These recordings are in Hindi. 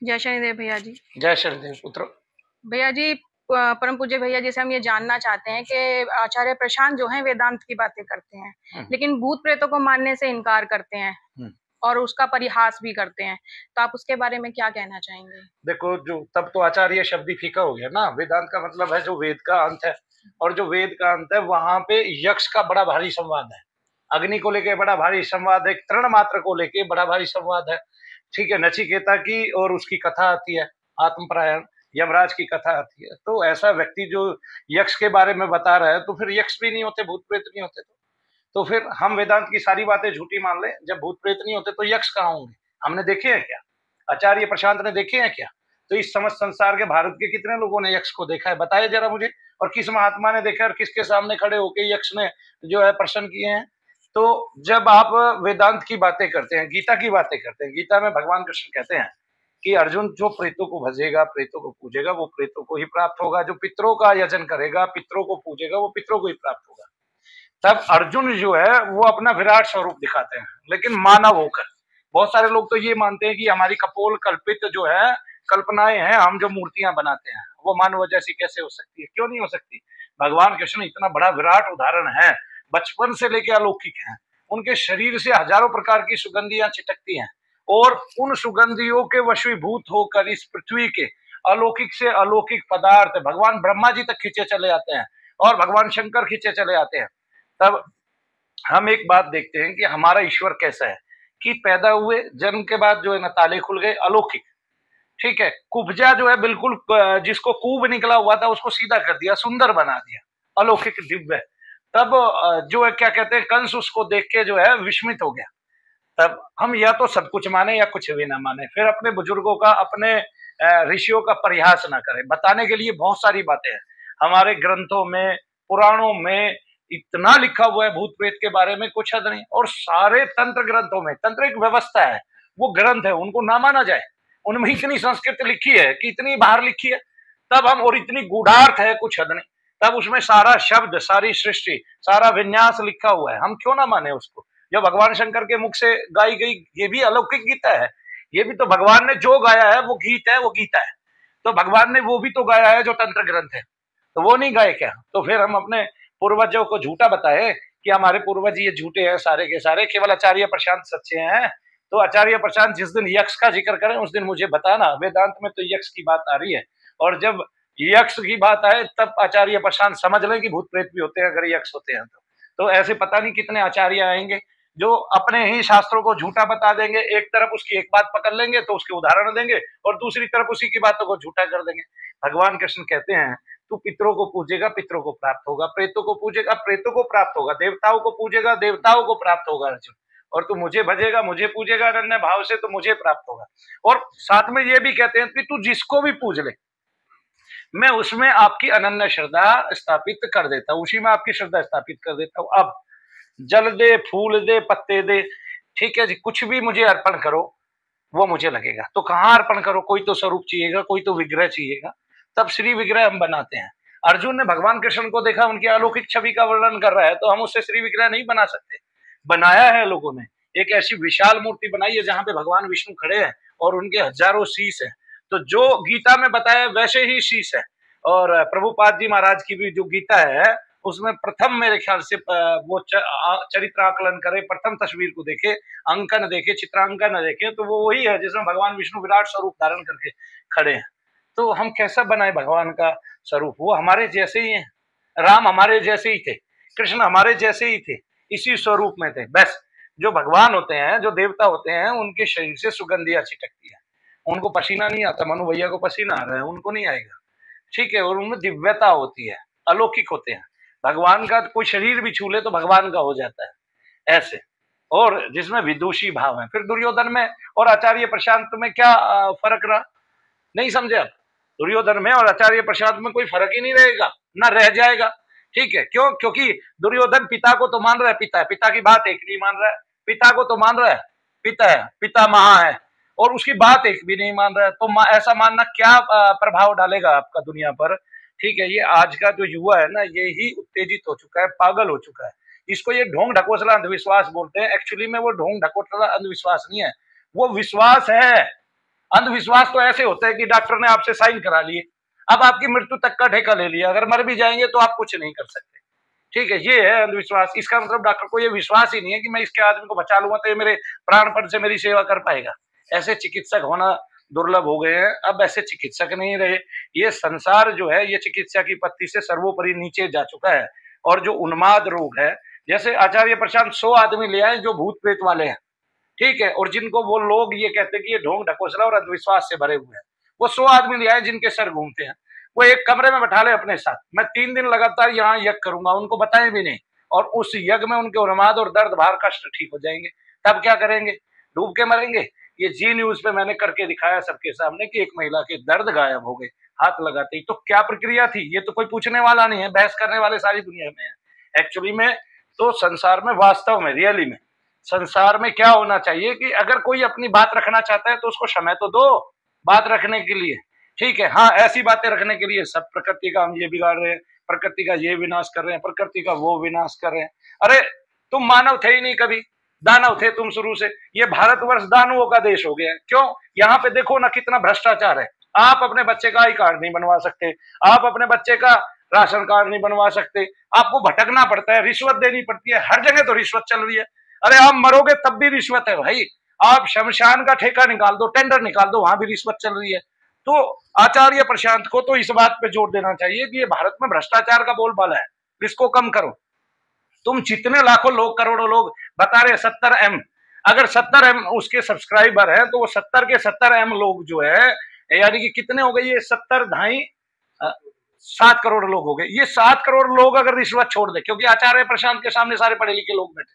जय शनिदेव भैया जी। जय शनिदेव पुत्र। भैया जी, परम पूज्य भैया जी से हम ये जानना चाहते हैं कि आचार्य प्रशांत जो हैं वेदांत की बातें करते हैं, लेकिन भूत प्रेतों को मानने से इनकार करते हैं और उसका परिहास भी करते हैं। तो आप उसके बारे में क्या कहना चाहेंगे? देखो, जो तब तो आचार्य शब्द ही फीका हो गया ना। वेदांत का मतलब है जो वेद का अंत है, और जो वेद का अंत है वहां पे यक्ष का बड़ा भारी संवाद है। अग्नि को लेके बड़ा भारी संवाद है, तृण मात्र को लेके बड़ा भारी संवाद है। ठीक है, नचिकेता की और उसकी कथा आती है, आत्मपरायण यमराज की कथा आती है। तो ऐसा व्यक्ति जो यक्ष के बारे में बता रहा है, तो फिर यक्ष भी नहीं होते, भूत प्रेत नहीं होते। तो फिर हम वेदांत की सारी बातें झूठी मान लें। जब भूत प्रेत नहीं होते तो यक्ष कहाँ होंगे? हमने देखे हैं क्या? आचार्य प्रशांत ने देखे हैं क्या? तो इस समस्त संसार के भारत के कितने लोगों ने यक्ष को देखा है? बताइए जरा मुझे। और किस महात्मा ने देखा है, और किसके सामने खड़े होकर यक्ष ने जो है प्रश्न किए हैं? तो जब आप वेदांत की बातें करते हैं, गीता की बातें करते हैं, गीता में भगवान कृष्ण कहते हैं कि अर्जुन जो प्रेतों को भजेगा, प्रेतों को पूजेगा, वो प्रेतों को ही प्राप्त होगा। जो पितरों का यजन करेगा, पितरों को पूजेगा, वो पितरों को ही प्राप्त होगा। तब अर्जुन जो है वो अपना विराट स्वरूप दिखाते हैं, लेकिन मानव होकर। बहुत सारे लोग तो ये मानते हैं कि हमारी कपोल कल्पित जो है कल्पनाएं हैं, हम जो मूर्तियां बनाते हैं वो मानव जैसी कैसे हो सकती है? क्यों नहीं हो सकती? भगवान कृष्ण इतना बड़ा विराट उदाहरण है, बचपन से लेकर अलौकिक हैं। उनके शरीर से हजारों प्रकार की सुगंधियां चिटकती हैं, और उन सुगंधियों के वशीभूत होकर इस पृथ्वी के अलौकिक से अलौकिक पदार्थ भगवान ब्रह्मा जी तक खींचे चले आते हैं, और भगवान शंकर खींचे चले आते हैं। तब हम एक बात देखते हैं कि हमारा ईश्वर कैसा है कि पैदा हुए, जन्म के बाद जो है ना ताले खुल गए, अलौकिक। ठीक है, कुब्जा जो है बिल्कुल जिसको कूब निकला हुआ था उसको सीधा कर दिया, सुंदर बना दिया, अलौकिक दिव्य। तब जो है क्या कहते हैं, कंस उसको देख के जो है विस्मित हो गया। तब हम या तो सब कुछ माने या कुछ भी ना माने। फिर अपने बुजुर्गों का, अपने ऋषियों का परिहास ना करें। बताने के लिए बहुत सारी बातें हैं हमारे ग्रंथों में, पुराणों में इतना लिखा हुआ है भूत प्रेत के बारे में, कुछ हद नहीं। और सारे तंत्र ग्रंथों में, तंत्र एक व्यवस्था है, वो ग्रंथ है, उनको ना माना जाए। उनमें इतनी संस्कृत लिखी है कि इतनी बाहर लिखी है, तब हम, और इतनी गूढ़ार्थ है, कुछ हद नहीं। तब उसमें सारा शब्द, सारी सृष्टि, सारा विन्यास लिखा हुआ है, हम क्यों ना माने उसको? जो भगवान शंकर के मुख से गाई गई, ये भी अलौकिक गीता है। ये भी तो भगवान ने जो गाया है वो गीत है, वो गीता है। तो भगवान ने वो भी तो गाया है जो तंत्र ग्रंथ है, तो वो नहीं गाए क्या? तो फिर हम अपने पूर्वजों को झूठा बताए कि हमारे पूर्वज ये झूठे हैं सारे के सारे, केवल आचार्य प्रशांत सच्चे हैं। तो आचार्य प्रशांत जिस दिन यक्ष का जिक्र करें उस दिन मुझे बताना। वेदांत में तो यक्ष की बात आ रही है, और जब यक्ष की बात आए तब आचार्य प्रशांत समझ लें कि भूत प्रेत भी होते हैं अगर यक्ष होते हैं तो ऐसे पता नहीं कितने आचार्य आएंगे जो अपने ही शास्त्रों को झूठा बता देंगे। एक तरफ उसकी एक बात पकड़ लेंगे तो उसके उदाहरण देंगे, और दूसरी तरफ उसी की बातों को झूठा कर देंगे। भगवान कृष्ण कहते हैं तू पितरों को पूजेगा, पितरों को प्राप्त होगा, प्रेतों को पूजेगा, प्रेतों को प्राप्त होगा, देवताओं को पूजेगा, देवताओं को प्राप्त होगा अर्जुन। और तू मुझे भजेगा, मुझे पूजेगा अनन्य भाव से, तो मुझे प्राप्त होगा। और साथ में ये भी कहते हैं कि तू जिसको भी पूज ले, मैं उसमें आपकी अनन्य श्रद्धा स्थापित कर देता हूं, उसी में आपकी श्रद्धा स्थापित कर देता हूं। अब जल दे, फूल दे, पत्ते दे, ठीक है जी, कुछ भी मुझे अर्पण करो, वो मुझे लगेगा। तो कहां अर्पण करो? कोई तो स्वरूप चाहिएगा, कोई तो विग्रह चाहिएगा, तब श्री विग्रह हम बनाते हैं। अर्जुन ने भगवान कृष्ण को देखा, उनकी अलौकिक छवि का वर्णन कर रहा है, तो हम उससे श्री विग्रह नहीं बना सकते। बनाया है लोगों ने, एक ऐसी विशाल मूर्ति बनाई है जहां पे भगवान विष्णु खड़े हैं और उनके हजारों शीश है। तो जो गीता में बताया वैसे ही शीश है। और प्रभुपाद जी महाराज की भी जो गीता है उसमें प्रथम मेरे ख्याल से वो चरित्र आकलन करे, प्रथम तस्वीर को देखे, अंकन देखे, चित्रांकन देखे, तो वो वही है जिसमें भगवान विष्णु विराट स्वरूप धारण करके खड़े हैं। तो हम कैसा बनाए भगवान का स्वरूप? वो हमारे जैसे ही हैं, राम हमारे जैसे ही थे, कृष्ण हमारे जैसे ही थे, इसी स्वरूप में थे। बस जो भगवान होते हैं, जो देवता होते हैं, उनके शरीर से सुगंधियां छिटकती है, उनको पसीना नहीं आता। मनु भैया को पसीना आ रहा है, उनको नहीं आएगा, ठीक है। और उनमें दिव्यता होती है, अलौकिक होते हैं। भगवान का कोई शरीर भी छू ले तो भगवान का हो जाता है, ऐसे। और जिसमें विदुषी भाव है। फिर दुर्योधन में और आचार्य प्रशांत में क्या फर्क रहा? नहीं समझे आप? दुर्योधन में और आचार्य प्रशांत में कोई फर्क ही नहीं रहेगा, ना रह जाएगा। ठीक है, क्यों? क्योंकि दुर्योधन पिता को तो मान रहा है, पिता है, पिता की बात एक नहीं मान रहा है। पिता को तो मान रहा है, पिता है, पिता महा है, और उसकी बात एक भी नहीं मान रहा है। तो ऐसा मानना क्या प्रभाव डालेगा आपका दुनिया पर? ठीक है, ये आज का जो युवा है ना, ये ही उत्तेजित हो चुका है, पागल हो चुका है। इसको ये ढोंग ढकोसला अंधविश्वास बोलते हैं। एक्चुअली में वो ढोंग ढकोसला अंधविश्वास नहीं है, वो विश्वास है। अंधविश्वास तो ऐसे होता है कि डॉक्टर ने आपसे साइन करा लिए, अब आपकी मृत्यु तक का ठेका ले लिया, अगर मर भी जाएंगे तो आप कुछ नहीं कर सकते। ठीक है, ये है अंधविश्वास। इसका मतलब डॉक्टर को ये विश्वास ही नहीं है कि मैं इसके आदमी को बचा लूंगा तो ये मेरे प्राणपण से मेरी सेवा कर पाएगा। ऐसे चिकित्सक होना दुर्लभ हो गए हैं। अब ऐसे चिकित्सक नहीं रहे। ये संसार जो है ये चिकित्सा की पत्ती से सर्वोपरि नीचे जा चुका है। और जो उन्माद रोग है, जैसे आचार्य प्रशांत 100 आदमी ले आए जो भूत प्रेत वाले हैं, ठीक है, और जिनको वो लोग ये कहते हैं कि ये ढोंग ढकोसला और अंधविश्वास से भरे हुए हैं, वो 100 आदमी ले आए जिनके सर घूमते हैं, वो एक कमरे में बैठा ले अपने साथ, मैं 3 दिन लगातार यहाँ यज्ञ करूंगा, उनको बताएं भी नहीं, और उस यज्ञ में उनके उन्माद और दर्द भार कष्ट ठीक हो जाएंगे। तब क्या करेंगे? डूब के मरेंगे। ये जी न्यूज पे मैंने करके दिखाया सबके सामने कि एक महिला के दर्द गायब हो गए हाथ लगाते ही। तो क्या प्रक्रिया थी? ये तो कोई पूछने वाला नहीं है, बहस करने वाले सारी दुनिया में है। एक्चुअली में तो संसार में, वास्तव में, रियली में संसार में क्या होना चाहिए कि अगर कोई अपनी बात रखना चाहता है तो उसको समय तो दो बात रखने के लिए, ठीक है। हाँ, ऐसी बातें रखने के लिए सब प्रकृति का हम ये बिगाड़ रहे हैं, प्रकृति का ये विनाश कर रहे हैं, प्रकृति का वो विनाश कर रहे हैं। अरे तुम मानव थे ही नहीं कभी, दानव थे तुम शुरू से। ये भारतवर्ष दानवों का देश हो गया है। क्यों? यहाँ पे देखो ना कितना भ्रष्टाचार है। आप अपने बच्चे का आई कार्ड नहीं बनवा सकते, आप अपने बच्चे का राशन कार्ड नहीं बनवा सकते, आपको भटकना पड़ता है, रिश्वत देनी पड़ती है, हर जगह तो रिश्वत चल रही है। अरे आप मरोगे तब भी रिश्वत है भाई। आप शमशान का ठेका निकाल दो, टेंडर निकाल दो, वहां भी रिश्वत चल रही है। तो आचार्य प्रशांत को तो इस बात पे जोर देना चाहिए कि ये भारत में भ्रष्टाचार का बोलबाला है, इसको कम करो। तुम जितने लाखों लोग, करोड़ों लोग बता रहे 70M, अगर 70M उसके सब्सक्राइबर है तो वो 70 के 70M लोग जो है, यानी कि कितने हो गए ये 70 ढाई 7 करोड़ लोग हो गए। ये 7 करोड़ लोग अगर रिश्वत छोड़ दे, क्योंकि आचार्य प्रशांत के सामने सारे पढ़े लिखे लोग बैठे,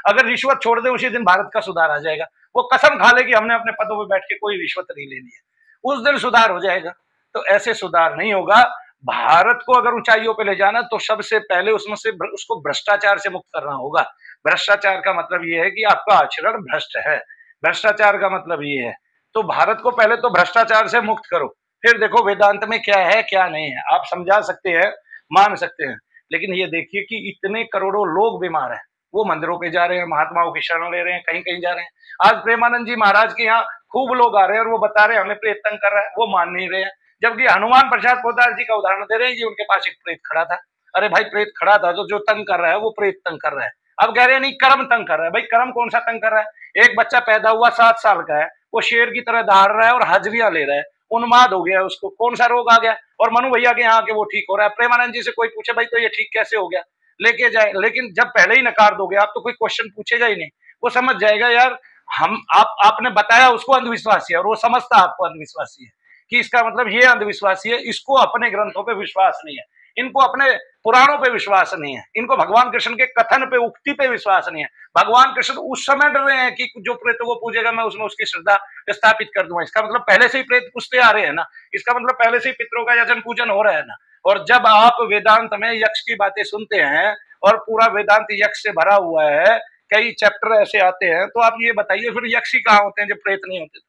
अगर रिश्वत छोड़ दे उसी दिन भारत का सुधार आ जाएगा। वो कसम खा ले कि हमने अपने पदों पर बैठ के कोई रिश्वत नहीं लेनी है, उस दिन सुधार हो जाएगा। तो ऐसे सुधार नहीं होगा। भारत को अगर ऊंचाइयों पे ले जाना तो सबसे पहले उसमें से उसको भ्रष्टाचार से मुक्त करना होगा। भ्रष्टाचार का मतलब ये है कि आपका आचरण भ्रष्ट है, भ्रष्टाचार का मतलब ये है। तो भारत को पहले तो भ्रष्टाचार से मुक्त करो, फिर देखो वेदांत में क्या है क्या नहीं है। आप समझा सकते हैं, मान सकते हैं, लेकिन ये देखिए कि इतने करोड़ों लोग बीमार हैं, वो मंदिरों पे जा रहे हैं, महात्माओं की शरण ले रहे हैं, कहीं कहीं जा रहे हैं। आज प्रेमानंद जी महाराज के यहाँ खूब लोग आ रहे हैं और वो बता रहे हैं हमें प्रेत तंग कर रहा है, वो मान नहीं रहे हैं। जबकि हनुमान प्रसाद पोद्दार जी का उदाहरण दे रहे हैं कि उनके पास एक प्रेत खड़ा था। अरे भाई, प्रेत खड़ा था तो जो तंग कर रहा है वो प्रेत तंग कर रहा है। अब कह रहे हैं नहीं, कर्म तंग कर रहा है। भाई कर्म कौन सा तंग कर रहा है? एक बच्चा पैदा हुआ 7 साल का है, वो शेर की तरह दहाड़ रहा है और हाजिरियां ले रहा है, उन्माद हो गया, उसको कौन सा रोग आ गया? और मनु भैया के यहाँ के वो ठीक हो रहा है। प्रेमानंद जी से कोई पूछे भाई तो ये ठीक कैसे हो गया, लेके जाए। लेकिन जब पहले ही नकार दोगे आप तो कोई क्वेश्चन पूछेगा ही नहीं, वो समझ जाएगा यार आपने बताया उसको अंधविश्वासी है और वो समझता आपको अंधविश्वासी है, कि इसका मतलब ये अंधविश्वासी है, इसको अपने ग्रंथों पे विश्वास नहीं है, इनको अपने पुराणों पे विश्वास नहीं है, इनको भगवान कृष्ण के कथन पे, उक्ति पे विश्वास नहीं है। भगवान कृष्ण उस समय डर रहे हैं कि जो प्रेतों को पूजेगा मैं उसमें उसकी श्रद्धा स्थापित कर दूंगा। इसका मतलब पहले से ही प्रेत पूजते आ रहे हैं ना, इसका मतलब पहले से ही पितरों का यजन पूजन हो रहा है ना। और जब आप वेदांत में यक्ष की बातें सुनते हैं और पूरा वेदांत यक्ष से भरा हुआ है, कई चैप्टर ऐसे आते हैं, तो आप ये बताइए फिर यक्ष ही कहाँ होते हैं जब प्रेत नहीं होते?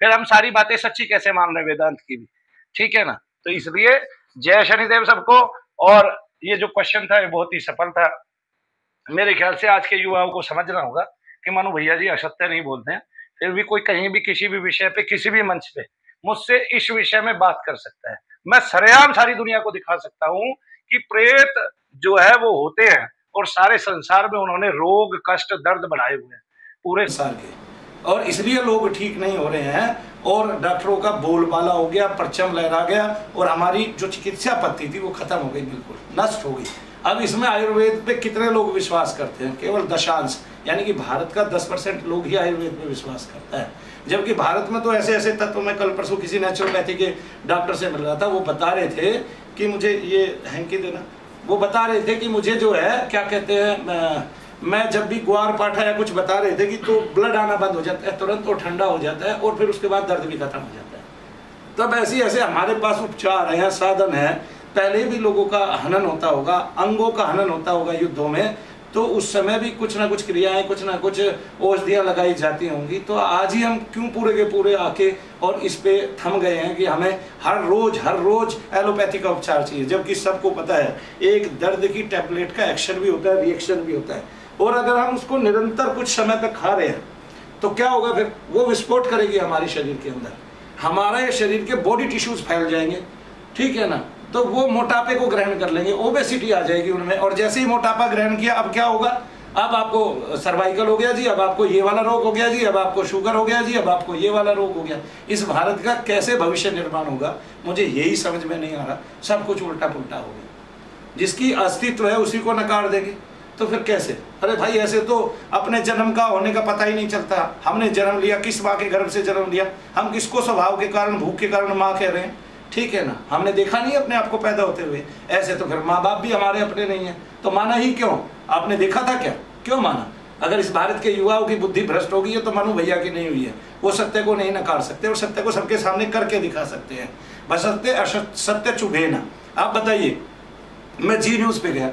फिर हम सारी बातें सच्ची कैसे मान रहे वेदांत की भी? ठीक है ना। तो इसलिए जय शनिदेव सबको। और ये जो क्वेश्चन था ये बहुत ही सफल था। मेरे ख्याल से आज के युवाओं को समझना होगा कि मनु भैया जी असत्य नहीं बोलते हैं, फिर भी कोई कहीं भी किसी भी विषय पे, किसी भी मंच पे मुझसे इस विषय में बात कर सकता है। मैं सरेआम सारी दुनिया को दिखा सकता हूँ कि प्रेत जो है वो होते हैं और सारे संसार में उन्होंने रोग, कष्ट, दर्द बढ़ाए हुए हैं पूरे साल के, और इसलिए लोग ठीक नहीं हो रहे हैं और डॉक्टरों का बोलबाला हो गया, परचम लहरा गया और हमारी जो चिकित्सा पद्धति थी वो खत्म हो गई, बिल्कुल नष्ट हो गई। अब इसमें आयुर्वेद पे कितने लोग विश्वास करते हैं? केवल दशांश, यानी कि भारत का 10% लोग ही आयुर्वेद पे विश्वास करता है। जबकि भारत में तो ऐसे ऐसे तत्व, मैं कल परसों किसी नेचुरोपैथी के डॉक्टर से मिल रहा था, वो बता रहे थे कि मुझे ये हैंकी देना, वो बता रहे थे कि मुझे जो है क्या कहते हैं, मैं जब भी ग्वार पाठा या कुछ बता रहे थे कि तो ब्लड आना बंद हो जाता है तुरंत, और ठंडा हो जाता है और फिर उसके बाद दर्द भी खत्म हो जाता है। तब ऐसे हमारे पास उपचार है, साधन है। पहले भी लोगों का हनन होता होगा, अंगों का हनन होता होगा युद्धों में, तो उस समय भी कुछ ना कुछ क्रियाएं, कुछ ना कुछ औषधियां लगाई जाती होंगी। तो आज ही हम क्यों पूरे के पूरे आके और इस पे थम गए हैं कि हमें हर रोज एलोपैथी का उपचार चाहिए, जबकि सबको पता है एक दर्द की टैबलेट का एक्शन भी होता है, रिएक्शन भी होता है। और अगर हम उसको निरंतर कुछ समय तक खा रहे हैं तो क्या होगा? फिर वो विस्फोट करेगी हमारे शरीर के अंदर, हमारे शरीर के बॉडी टिश्यूज फैल जाएंगे, ठीक है ना, तो वो मोटापे को ग्रहण कर लेंगे, ओबेसिटी आ जाएगी उनमें। और जैसे ही मोटापा ग्रहण किया, अब क्या होगा, अब आपको सर्वाइकल हो गया जी, अब आपको ये वाला रोग हो गया जी, अब आपको शुगर हो गया जी, अब आपको ये वाला रोग हो गया। इस भारत का कैसे भविष्य निर्माण होगा, मुझे यही समझ में नहीं आ रहा। सब कुछ उल्टा पुल्टा हो गया, जिसकी अस्तित्व है उसी को नकार देंगे, तो फिर कैसे? अरे भाई ऐसे तो अपने जन्म का होने का पता ही नहीं चलता। हमने जन्म लिया, किस माँ के गर्भ से जन्म लिया, हम किसको स्वभाव के कारण, भूख के कारण माँ कह रहे हैं, ठीक है ना, हमने देखा नहीं अपने आप को पैदा होते हुए। ऐसे तो फिर माँ बाप भी हमारे अपने नहीं है, तो माना ही क्यों? आपने देखा था क्या, क्यों माना? अगर इस भारत के युवाओं की बुद्धि भ्रष्ट होगी है तो मनु भैया की नहीं हुई है। वो सत्य को नहीं नकार सकते और सत्य को सबके सामने करके दिखा सकते हैं, बशर्ते असत्य चुभे ना। आप बताइए, मैं जी न्यूज पे गया,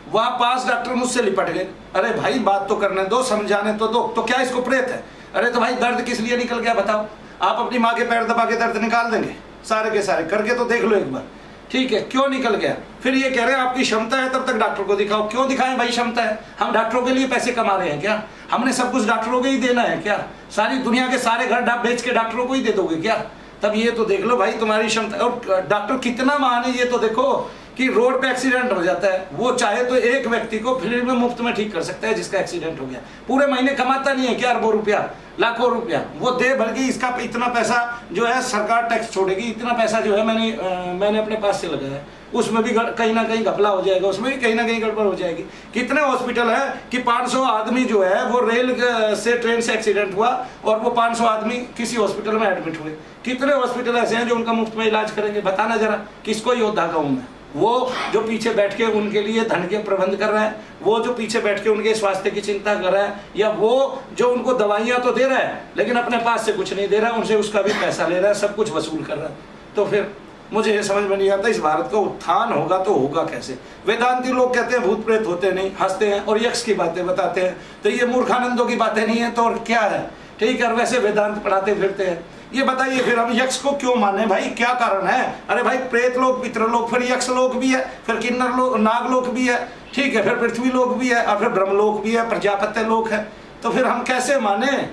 वहां 5 डॉक्टर मुझसे लिपट गए। अरे भाई बात तो करने दो, समझाने तो दो, तो क्या इसको प्रेत है? अरे तो भाई दर्द किस लिए निकल गया बताओ? आप अपनी माँ के पैर दबा के दर्द निकाल देंगे सारे के सारे, करके तो देख लो एक बार, ठीक है, क्यों निकल गया? फिर ये कह रहे हैं आपकी क्षमता है तब तक डॉक्टर को दिखाओ। क्यों दिखाएं भाई क्षमता है? हम डॉक्टरों के लिए पैसे कमा रहे हैं क्या? हमने सब कुछ डॉक्टरों को ही देना है क्या? सारी दुनिया के सारे घर बेच के डॉक्टरों को ही दे दोगे क्या? तब ये तो देख लो भाई तुम्हारी क्षमता। और डॉक्टर कितना महान है ये तो देखो, कि रोड पे एक्सीडेंट हो जाता है, वो चाहे तो एक व्यक्ति को फ्री में मुफ्त में ठीक कर सकता है जिसका एक्सीडेंट हो गया। पूरे महीने कमाता नहीं है क्या अरबों रुपया, लाखों रुपया, वो दे भर के इसका इतना पैसा जो है सरकार टैक्स छोड़ेगी, इतना पैसा जो है मैंने अपने पास से लगाया, उसमें भी कहीं ना कहीं घपला हो जाएगा, उसमें भी कहीं ना कहीं गड़बड़ हो जाएगी। कितने हॉस्पिटल है कि 500 आदमी जो है वो रेल से ट्रेन से एक्सीडेंट हुआ और वो 500 आदमी किसी हॉस्पिटल में एडमिट हुए। कितने हॉस्पिटल ऐसे हैं जो उनका मुफ्त में इलाज करेंगे? बताना जरा, किसको योद्धा कहूँ मैं? वो जो पीछे बैठ के उनके लिए धन के प्रबंध कर रहा है, वो जो पीछे बैठ के उनके स्वास्थ्य की चिंता कर रहा है, या वो जो उनको दवाइयां तो दे रहा है लेकिन अपने पास से कुछ नहीं दे रहा है, उनसे उसका भी पैसा ले रहा है, सब कुछ वसूल कर रहा है। तो फिर मुझे ये समझ में नहीं आता, इस भारत का उत्थान होगा तो होगा कैसे? वेदांती लोग कहते हैं भूत प्रेत होते नहीं, हंसते हैं और यक्ष की बातें बताते हैं, तो ये मूर्खानंदों की बातें नहीं है तो और क्या है, ठीक है? और वैसे वेदांत पढ़ाते फिरते हैं। ये बताइए फिर हम यक्ष को क्यों माने भाई, क्या कारण है? अरे भाई प्रेत लोग, पितृ लोग, फिर यक्ष लोग भी है, फिर किन्नर लोग, नाग लोग भी है, ठीक है, फिर पृथ्वी लोग भी है, और फिर ब्रह्म लोग भी है, प्रजापत्य लोग है, तो फिर हम कैसे माने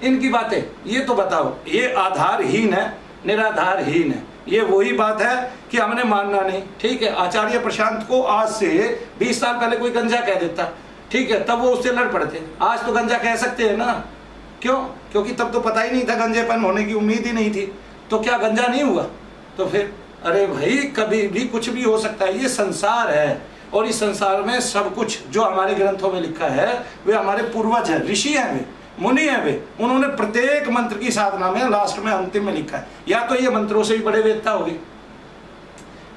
इनकी बातें? ये तो बताओ, ये आधारहीन है, निराधारहीन है। ये वही बात है कि हमने मानना नहीं, ठीक है? आचार्य प्रशांत को आज से 20 साल पहले कोई गंजा कह देता, ठीक है, तब वो उससे लड़ पड़ते। आज तो गंजा कह सकते हैं ना, क्यों? क्योंकि तब तो पता ही नहीं था, गंजेपन होने की उम्मीद ही नहीं थी, तो क्या गंजा नहीं हुआ? तो फिर अरे भाई कभी भी कुछ भी हो सकता है, ये संसार है और इस संसार में सब कुछ जो हमारे ग्रंथों में लिखा है वे हमारे पूर्वज हैं, ऋषि हैं, वे मुनि हैं, वे उन्होंने प्रत्येक मंत्र की साधना में लास्ट में अंतिम में लिखा है। या तो ये मंत्रों से भी बड़े वेदता होगी,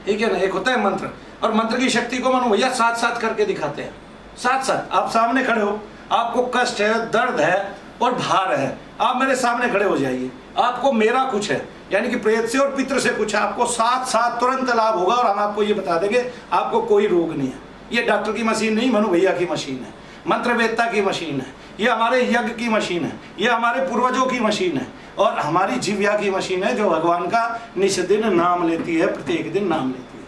ठीक है ना? एक होता है मंत्र, और मंत्र की शक्ति को मनु भैया साथ साथ करके दिखाते हैं, साथ साथ। आप सामने खड़े हो, आपको कष्ट है, दर्द है और भार है, आप मेरे सामने खड़े हो जाइए, आपको मेरा कुछ है, यानी कि प्रेत से और पितृ से कुछ है, आपको साथ साथ तुरंत लाभ होगा और हम आपको ये बता देंगे आपको कोई रोग नहीं है। ये डॉक्टर की मशीन नहीं, मनु भैया की मशीन है, मंत्र वेदता की मशीन है, ये हमारे यज्ञ की मशीन है, ये हमारे पूर्वजों की मशीन है, और हमारी जिव्या की मशीन है जो भगवान का निष्दिन नाम लेती है, प्रत्येक दिन नाम लेती है,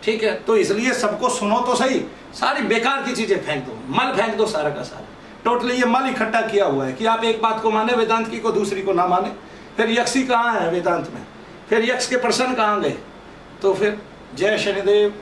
ठीक है? तो इसलिए सबको सुनो तो सही, सारी बेकार की चीजें फेंक दो, मल फेंक दो सारा का सारा, टोटली ये मल इकट्ठा किया हुआ है कि आप एक बात को माने वेदांत की, को दूसरी को ना माने। फिर यक्षी कहाँ है वेदांत में? फिर यक्ष के प्रश्न कहाँ गए? तो फिर जय शनिदेव।